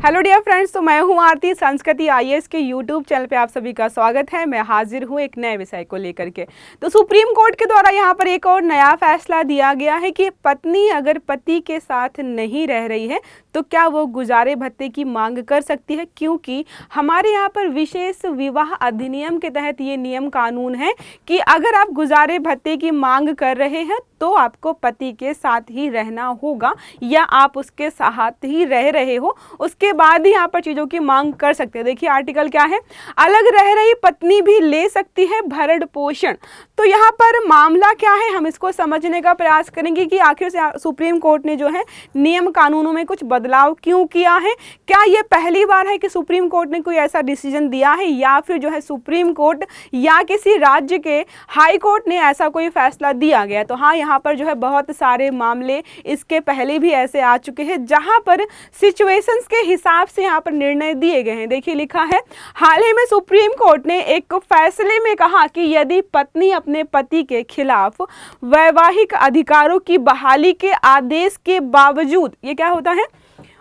Hello dear friends, तो मैं हूं आरती। संस्कृति आईएएस के यूट्यूब चैनल पे आप सभी का स्वागत है। मैं हाजिर हूं एक नए विषय को लेकर के। तो सुप्रीम कोर्ट के द्वारा यहां पर एक और नया फैसला दिया गया है कि पत्नी अगर पति के साथ नहीं रह रही है तो क्या वो गुजारे भत्ते की मांग कर सकती है, क्योंकि हमारे यहाँ पर विशेष विवाह अधिनियम के तहत ये नियम कानून है कि अगर आप गुजारे भत्ते की मांग कर रहे हैं तो आपको पति के साथ ही रहना होगा या आप उसके साथ ही रह रहे हो, उसके बाद ही यहाँ पर चीज़ों की मांग कर सकते हैं। देखिए आर्टिकल क्या है, अलग रह रही पत्नी भी ले सकती है भरण पोषण। तो यहाँ पर मामला क्या है, हम इसको समझने का प्रयास करेंगे कि आखिर से सुप्रीम कोर्ट ने जो है नियम कानूनों में कुछ बदलाव क्यों किया है। क्या ये पहली बार है कि सुप्रीम कोर्ट ने कोई ऐसा डिसीजन दिया है या फिर जो है सुप्रीम कोर्ट या किसी राज्य के हाई कोर्ट ने ऐसा कोई फैसला दिया गया। तो हाँ, यहाँ पर जो है बहुत सारे मामले इसके पहले भी ऐसे आ चुके हैं जहाँ पर सिचुएशंस के हिसाब से यहाँ पर निर्णय दिए गए हैं। देखिए लिखा है, हाल ही में सुप्रीम कोर्ट ने एक फैसले में कहा कि यदि पत्नी अपने पति के खिलाफ वैवाहिक अधिकारों की बहाली के आदेश के बावजूद, ये क्या होता है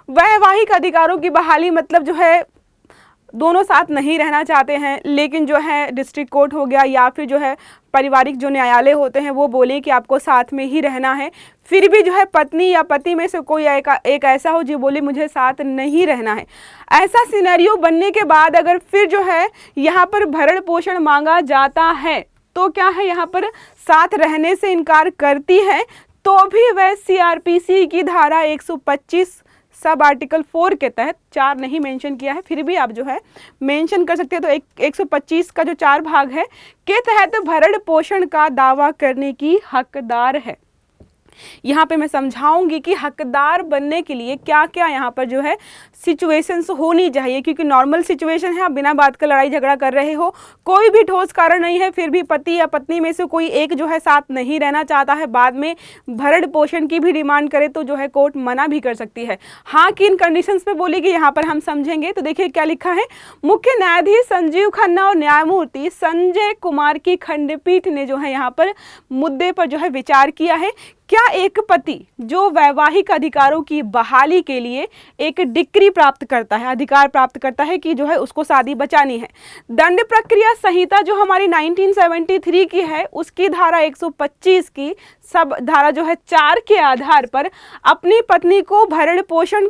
वैवाहिक अधिकारों की बहाली, मतलब जो है दोनों साथ नहीं रहना चाहते हैं लेकिन जो है डिस्ट्रिक्ट कोर्ट हो गया या फिर जो है पारिवारिक जो न्यायालय होते हैं वो बोले कि आपको साथ में ही रहना है, फिर भी जो है पत्नी या पति में से कोई एक ऐसा हो जो बोले मुझे साथ नहीं रहना है। ऐसा सिनेरियो बनने के बाद अगर फिर जो है यहाँ पर भरण पोषण मांगा जाता है तो क्या है, यहाँ पर साथ रहने से इनकार करती है तो भी वह सीआरपीसी की धारा 125 सब आर्टिकल 4 के तहत, 4 नहीं मेंशन किया है फिर भी आप जो है मेंशन कर सकते हैं, तो 125 का जो 4 भाग है के तहत भरण पोषण का दावा करने की हकदार है। यहाँ पे मैं समझाऊंगी कि हकदार बनने के लिए क्या क्या यहाँ पर जो है सिचुएशंस होनी चाहिए, क्योंकि नॉर्मल सिचुएशन है, आप बिना बात का लड़ाई झगड़ा कर रहे हो, कोई भी ठोस कारण नहीं है, फिर भी पति या पत्नी में से कोई एक जो है साथ नहीं रहना चाहता है, बाद में भरण पोषण की भी डिमांड करे तो जो है कोर्ट मना भी कर सकती है। हाँ, किन कंडीशंस पे बोलेगी यहाँ पर हम समझेंगे। तो देखिए क्या लिखा है, मुख्य न्यायाधीश संजीव खन्ना और न्यायमूर्ति संजय कुमार की खंडपीठ ने जो है यहाँ पर मुद्दे पर जो है विचार किया है। क्या एक पति जो वैवाहिक अधिकारों की बहाली के लिए एक डिक्री प्राप्त करता है, अधिकार प्राप्त करता है कि जो है उसको शादी बचानी है, दंड प्रक्रिया संहिता जो हमारी 1973 की है उसकी धारा 125 की सब धारा जो है 4 के आधार पर अपनी पत्नी को भरण पोषण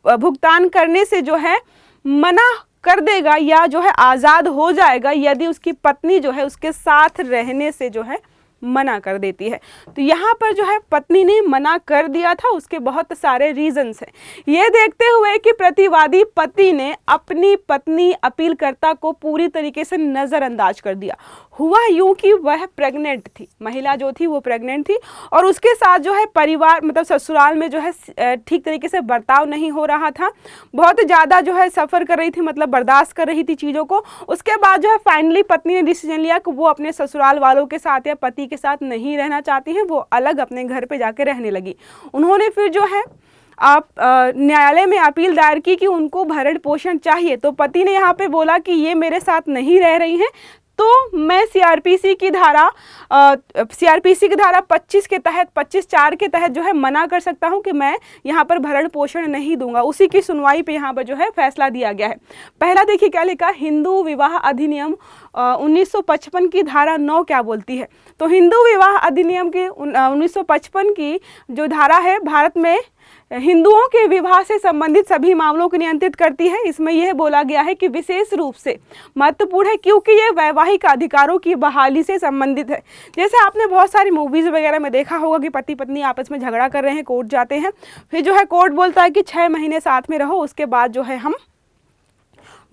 भुगतान करने से जो है मना कर देगा या जो है आज़ाद हो जाएगा यदि उसकी पत्नी जो है उसके साथ रहने से जो है मना कर देती है। तो यहाँ पर जो है पत्नी ने मना कर दिया था, उसके बहुत सारे रीजंस हैं। ये देखते हुए कि प्रतिवादी पति ने अपनी पत्नी अपीलकर्ता को पूरी तरीके से नज़रअंदाज कर दिया। हुआ यूं कि वह प्रेग्नेंट थी, महिला जो थी वो प्रेग्नेंट थी और उसके साथ जो है परिवार मतलब ससुराल में जो है ठीक तरीके से बर्ताव नहीं हो रहा था, बहुत ज़्यादा जो है सफ़र कर रही थी, मतलब बर्दाश्त कर रही थी चीज़ों को। उसके बाद जो है फाइनली पत्नी ने डिसीजन लिया कि वो अपने ससुराल वालों के साथ या पति के साथ नहीं रहना चाहती हैं, वो अलग अपने घर पे जाके रहने लगी। उन्होंने फिर जो है आप न्यायालय में अपील दायर की कि उनको भरण पोषण चाहिए। तो पति ने यहाँ पे बोला कि ये मेरे साथ नहीं रह रही हैं तो मैं सीआरपीसी की धारा 25 के तहत 25(4) के तहत जो है मना कर सकता हूं कि मैं यहां पर भरण पोषण नहीं दूंगा। उसी की सुनवाई पे यहां पर जो है फैसला दिया गया है। पहला देखिए क्या लिखा, हिंदू विवाह अधिनियम 1955 की धारा 9 क्या बोलती है। तो हिंदू विवाह अधिनियम के 1955 की जो धारा है भारत में हिंदुओं के विवाह से संबंधित सभी मामलों को नियंत्रित करती है। इसमें यह बोला गया है कि विशेष रूप से महत्वपूर्ण है क्योंकि ये वैवाहिक अधिकारों की बहाली से संबंधित है। जैसे आपने बहुत सारी मूवीज़ वगैरह में देखा होगा कि पति पत्नी आपस में झगड़ा कर रहे हैं, कोर्ट जाते हैं, फिर जो है कोर्ट बोलता है कि 6 महीने साथ में रहो, उसके बाद जो है हम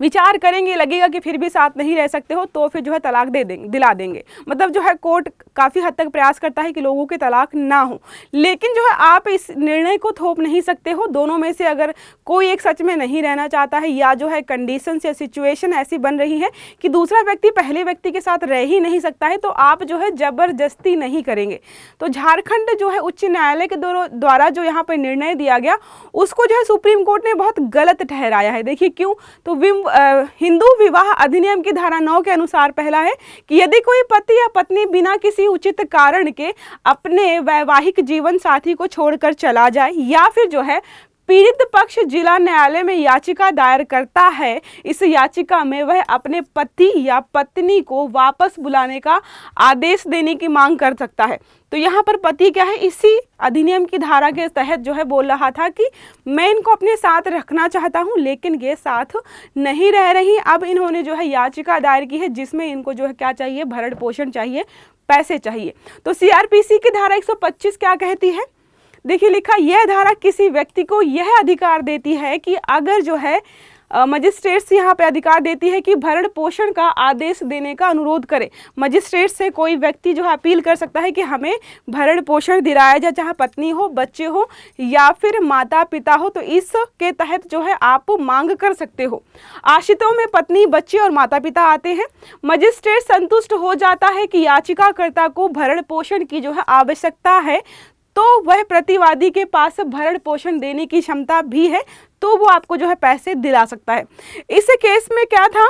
विचार करेंगे, लगेगा कि फिर भी साथ नहीं रह सकते हो तो फिर जो है तलाक दिला देंगे। मतलब जो है कोर्ट काफ़ी हद तक प्रयास करता है कि लोगों के तलाक ना हो, लेकिन जो है आप इस निर्णय को थोप नहीं सकते हो। दोनों में से अगर कोई एक सच में नहीं रहना चाहता है या जो है कंडीशंस या सिचुएशन ऐसी बन रही है कि दूसरा व्यक्ति पहले व्यक्ति के साथ रह ही नहीं सकता है तो आप जो है ज़बरदस्ती नहीं करेंगे। तो झारखंड जो है उच्च न्यायालय के द्वारा जो यहाँ पर निर्णय दिया गया उसको जो है सुप्रीम कोर्ट ने बहुत गलत ठहराया है। देखिए क्यों, तो हिंदू विवाह अधिनियम की धारा 9 के अनुसार पहला है कि यदि कोई पति या पत्नी बिना किसी उचित कारण के अपने वैवाहिक जीवन साथी को छोड़कर चला जाए या फिर जो है पीड़ित पक्ष जिला न्यायालय में याचिका दायर करता है। इस याचिका में वह अपने पति या पत्नी को वापस बुलाने का आदेश देने की मांग कर सकता है। तो यहाँ पर पति क्या है, इसी अधिनियम की धारा के तहत जो है बोल रहा था कि मैं इनको अपने साथ रखना चाहता हूँ, लेकिन ये साथ नहीं रह रही। अब इन्होंने जो है याचिका दायर की है जिसमें इनको जो है क्या चाहिए, भरण पोषण चाहिए, पैसे चाहिए। तो सीआरपीसी की धारा 125 क्या कहती है, देखिए लिखा, यह धारा किसी व्यक्ति को यह अधिकार देती है कि अगर जो है मजिस्ट्रेट से यहाँ पे अधिकार देती है कि भरण पोषण का आदेश देने का अनुरोध करे। मजिस्ट्रेट से कोई व्यक्ति जो है अपील कर सकता है कि हमें भरण पोषण दिलाया जाए, चाहे पत्नी हो, बच्चे हो या फिर माता पिता हो, तो इसके तहत जो है आप मांग कर सकते हो। आश्रितों में पत्नी, बच्चे और माता पिता आते हैं। मजिस्ट्रेट संतुष्ट हो जाता है कि याचिकाकर्ता को भरण पोषण की जो है आवश्यकता है, तो वह प्रतिवादी के पास भरण पोषण देने की क्षमता भी है, तो वो आपको जो है पैसे दिला सकता है। इस केस में क्या था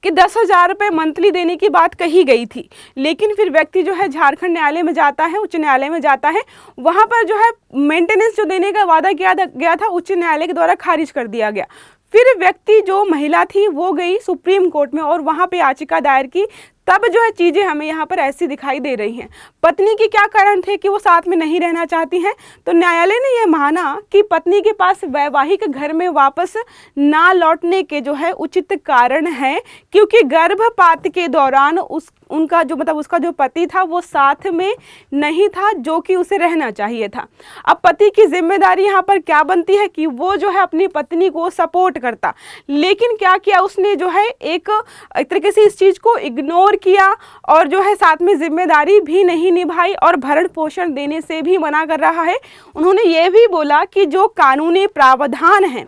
कि 10,000 रुपये मंथली देने की बात कही गई थी, लेकिन फिर व्यक्ति जो है झारखंड न्यायालय में जाता है, उच्च न्यायालय में जाता है, वहाँ पर जो है मेंटेनेंस जो देने का वादा किया गया था उच्च न्यायालय के द्वारा खारिज कर दिया गया। फिर व्यक्ति जो महिला थी वो गई सुप्रीम कोर्ट में और वहाँ पे याचिका दायर की। तब जो है चीज़ें हमें यहाँ पर ऐसी दिखाई दे रही हैं। पत्नी के क्या कारण थे कि वो साथ में नहीं रहना चाहती हैं, तो न्यायालय ने यह माना कि पत्नी के पास वैवाहिक घर में वापस ना लौटने के जो है उचित कारण हैं, क्योंकि गर्भपात के दौरान उनका जो उसका जो पति था वो साथ में नहीं था, जो कि उसे रहना चाहिए था। अब पति की जिम्मेदारी यहाँ पर क्या बनती है कि वो जो है अपनी पत्नी को सपोर्ट करता, लेकिन क्या किया उसने जो है एक तरीके से इस चीज़ को इग्नोर किया और जो है साथ में जिम्मेदारी भी नहीं निभाई और भरण पोषण देने से भी मना कर रहा है। उन्होंने ये भी बोला कि जो कानूनी प्रावधान हैं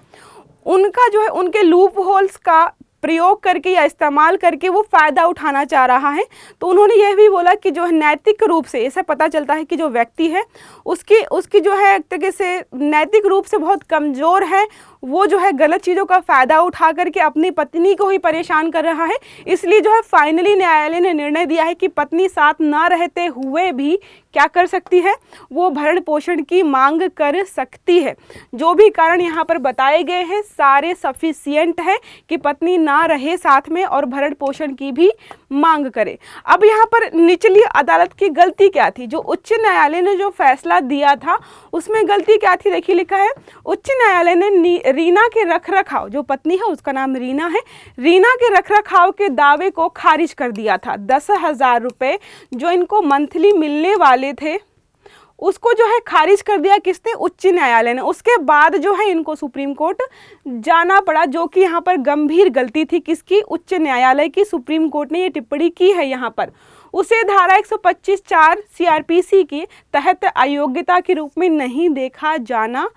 उनका जो है उनके लूप होल्स का प्रयोग करके या इस्तेमाल करके वो फ़ायदा उठाना चाह रहा है। तो उन्होंने यह भी बोला कि जो है नैतिक रूप से ऐसा पता चलता है कि जो व्यक्ति है उसकी जो है एक तरीके से नैतिक रूप से बहुत कमज़ोर है, वो जो है गलत चीज़ों का फ़ायदा उठा करके अपनी पत्नी को ही परेशान कर रहा है। इसलिए जो है फाइनली न्यायालय ने निर्णय दिया है कि पत्नी साथ न रहते हुए भी क्या कर सकती है, वो भरण पोषण की मांग कर सकती है। जो भी कारण यहाँ पर बताए गए हैं सारे सफिशिएंट है कि पत्नी ना रहे साथ में और भरण पोषण की भी मांग करे। अब यहाँ पर निचली अदालत की गलती क्या थी, जो उच्च न्यायालय ने जो फैसला दिया था उसमें गलती क्या थी, देखिए लिखा है उच्च न्यायालय ने रीना के रखरखाव, जो पत्नी है उसका नाम रीना है, रीना के रखरखाव के दावे को खारिज कर दिया था। 10,000 रुपये जो इनको मंथली मिलने वाले थे उसको जो है खारिज कर दिया किसने, उच्च न्यायालय ने। उसके बाद जो है इनको सुप्रीम कोर्ट जाना पड़ा, जो कि यहाँ पर गंभीर गलती थी किसकी, उच्च न्यायालय की। सुप्रीम कोर्ट ने ये टिप्पणी की है यहाँ पर। उसे धारा 125(4) सीआरपीसी के तहत अयोग्यता के रूप में नहीं देखा जाना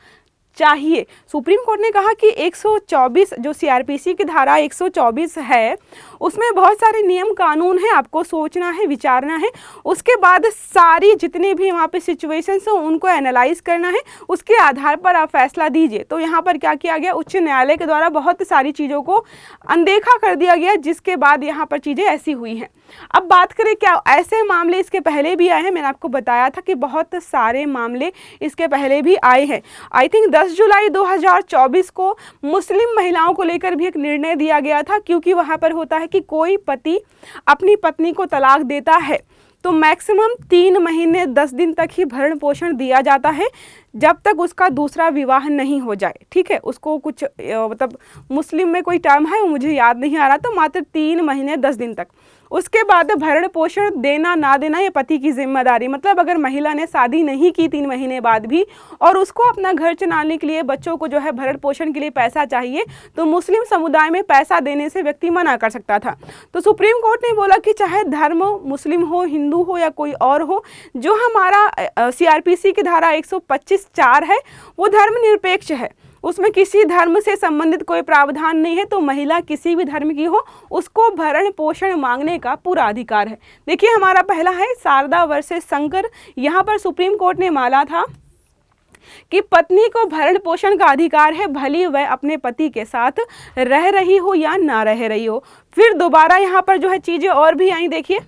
चाहिए। सुप्रीम कोर्ट ने कहा कि 124 जो सीआरपीसी की धारा 124 है उसमें बहुत सारे नियम कानून हैं, आपको सोचना है, विचारना है, उसके बाद सारी जितने भी वहाँ पे सिचुएशंस हैं उनको एनालाइज करना है, उसके आधार पर आप फैसला दीजिए। तो यहाँ पर क्या किया गया, उच्च न्यायालय के द्वारा बहुत सारी चीज़ों को अनदेखा कर दिया गया, जिसके बाद यहाँ पर चीज़ें ऐसी हुई हैं। अब बात करें क्या ऐसे मामले इसके पहले भी आए हैं, मैंने आपको बताया था कि बहुत सारे मामले इसके पहले भी आए हैं। आई थिंक 10 जुलाई 2024 को मुस्लिम महिलाओं को लेकर भी एक निर्णय दिया गया था, क्योंकि वहाँ पर होता है कि कोई पति अपनी पत्नी को तलाक देता है तो मैक्सिमम 3 महीने 10 दिन तक ही भरण पोषण दिया जाता है, जब तक उसका दूसरा विवाह नहीं हो जाए। ठीक है, उसको कुछ मुस्लिम में कोई टर्म है वो मुझे याद नहीं आ रहा, तो मात्र 3 महीने 10 दिन तक। उसके बाद भरण पोषण देना ना देना ये पति की जिम्मेदारी। मतलब अगर महिला ने शादी नहीं की 3 महीने बाद भी और उसको अपना घर चलाने के लिए, बच्चों को जो है भरण पोषण के लिए पैसा चाहिए, तो मुस्लिम समुदाय में पैसा देने से व्यक्ति मना कर सकता था। तो सुप्रीम कोर्ट ने बोला कि चाहे धर्म मुस्लिम हो, हिंदू हो या कोई और हो, जो हमारा सीआरपीसी की धारा 125(4) है वो धर्मनिरपेक्ष है, उसमें किसी धर्म से संबंधित कोई प्रावधान नहीं है। तो महिला किसी भी धर्म की हो उसको भरण पोषण मांगने का पूरा अधिकार है। देखिए हमारा पहला है शारदा वर्सेस शंकर। यहाँ पर सुप्रीम कोर्ट ने माना था कि पत्नी को भरण पोषण का अधिकार है, भले वह अपने पति के साथ रह रही हो या ना रह रही हो। फिर दोबारा यहाँ पर जो है चीज़ें और भी आई, देखिए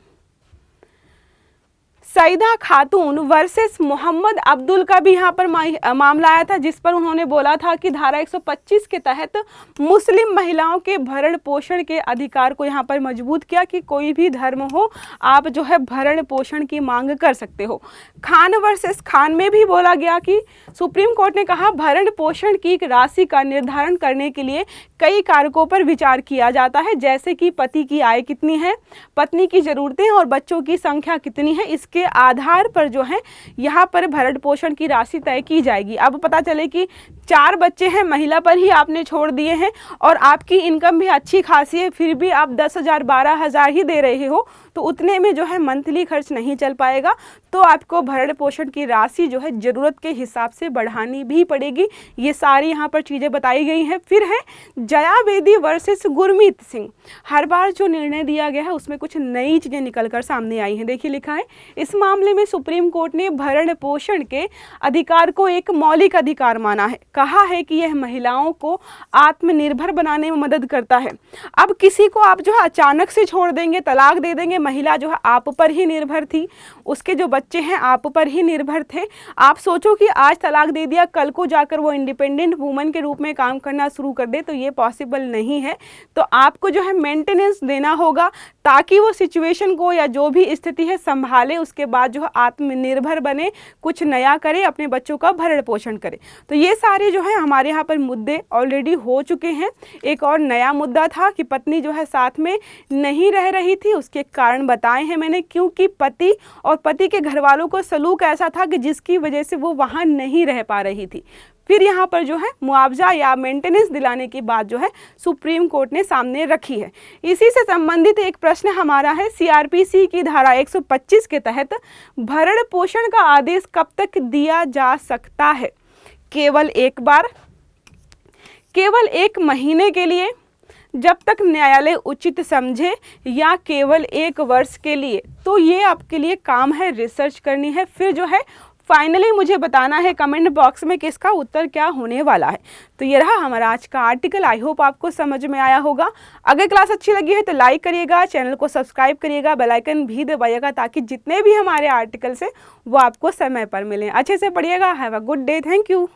सईदा खातून वर्सेस मोहम्मद अब्दुल का भी यहाँ पर मामला आया था, जिस पर उन्होंने बोला था कि धारा 125 के तहत मुस्लिम महिलाओं के भरण पोषण के अधिकार को यहाँ पर मजबूत किया कि कोई भी धर्म हो, आप जो है भरण पोषण की मांग कर सकते हो। खान वर्सेस खान में भी बोला गया कि सुप्रीम कोर्ट ने कहा भरण पोषण की राशि का निर्धारण करने के लिए कई कारकों पर विचार किया जाता है, जैसे कि पति की आय कितनी है, पत्नी की ज़रूरतें और बच्चों की संख्या कितनी है। इसके आधार पर जो है यहाँ पर भरण पोषण की राशि तय की जाएगी। अब पता चले कि 4 बच्चे हैं, महिला पर ही आपने छोड़ दिए हैं और आपकी इनकम भी अच्छी खासी है, फिर भी आप 10,000 12,000 ही दे रहे हो, तो उतने में जो है मंथली खर्च नहीं चल पाएगा, तो आपको भरण पोषण की राशि जो है ज़रूरत के हिसाब से बढ़ानी भी पड़ेगी। ये सारी यहाँ पर चीज़ें बताई गई हैं। फिर है जया बेदी वर्सेस गुरमीत सिंह। हर बार जो निर्णय दिया गया है उसमें कुछ नई चीज़ें निकल कर सामने आई हैं। देखिए लिखा है, इस मामले में सुप्रीम कोर्ट ने भरण पोषण के अधिकार को एक मौलिक अधिकार माना है। कहा है कि यह महिलाओं को आत्मनिर्भर बनाने में मदद करता है। अब किसी को आप जो है अचानक से छोड़ देंगे, तलाक दे देंगे, महिला जो है आप पर ही निर्भर थी, उसके जो बच्चे हैं आप पर ही निर्भर थे। आप सोचो कि आज तलाक दे दिया, कल को जाकर वो इंडिपेंडेंट वुमन के रूप में काम करना शुरू कर दे, तो ये पॉसिबल नहीं है। तो आपको जो है मेंटेनेंस देना होगा ताकि वो सिचुएशन को या जो भी स्थिति है संभाले, उसके बाद जो है आत्मनिर्भर बने, कुछ नया करे, अपने बच्चों का भरण पोषण करे। तो ये सारे जो है हमारे यहाँ पर मुद्दे ऑलरेडी हो चुके हैं। एक और नया मुद्दा था कि पत्नी जो है साथ में नहीं रह रही थी, उसके कारण बताए हैं मैंने, क्योंकि पति और पति के घर वालों को सलूक ऐसा था कि जिसकी वजह से वो वहाँ नहीं रह पा रही थी। फिर यहाँ पर जो है मुआवजा या मेंटेनेंस दिलाने की बात जो है सुप्रीम कोर्ट ने सामने रखी है। इसी से संबंधित एक प्रश्न हमारा है, सीआरपीसी की धारा 125 के तहत भरण पोषण का आदेश कब तक दिया जा सकता है? केवल एक बार, केवल 1 महीने के लिए, जब तक न्यायालय उचित समझे, या केवल 1 वर्ष के लिए? तो ये आपके लिए काम है, रिसर्च करनी है। फिर जो है फाइनली मुझे बताना है कमेंट बॉक्स में कि इसका उत्तर क्या होने वाला है। तो ये रहा हमारा आज का आर्टिकल। आई होप आपको समझ में आया होगा। अगर क्लास अच्छी लगी है तो लाइक करिएगा, चैनल को सब्सक्राइब करिएगा, बेल आइकन भी दबाइएगा ताकि जितने भी हमारे आर्टिकल्स हैं वो आपको समय पर मिलें। अच्छे से पढ़िएगा। Have a good day. Thank you.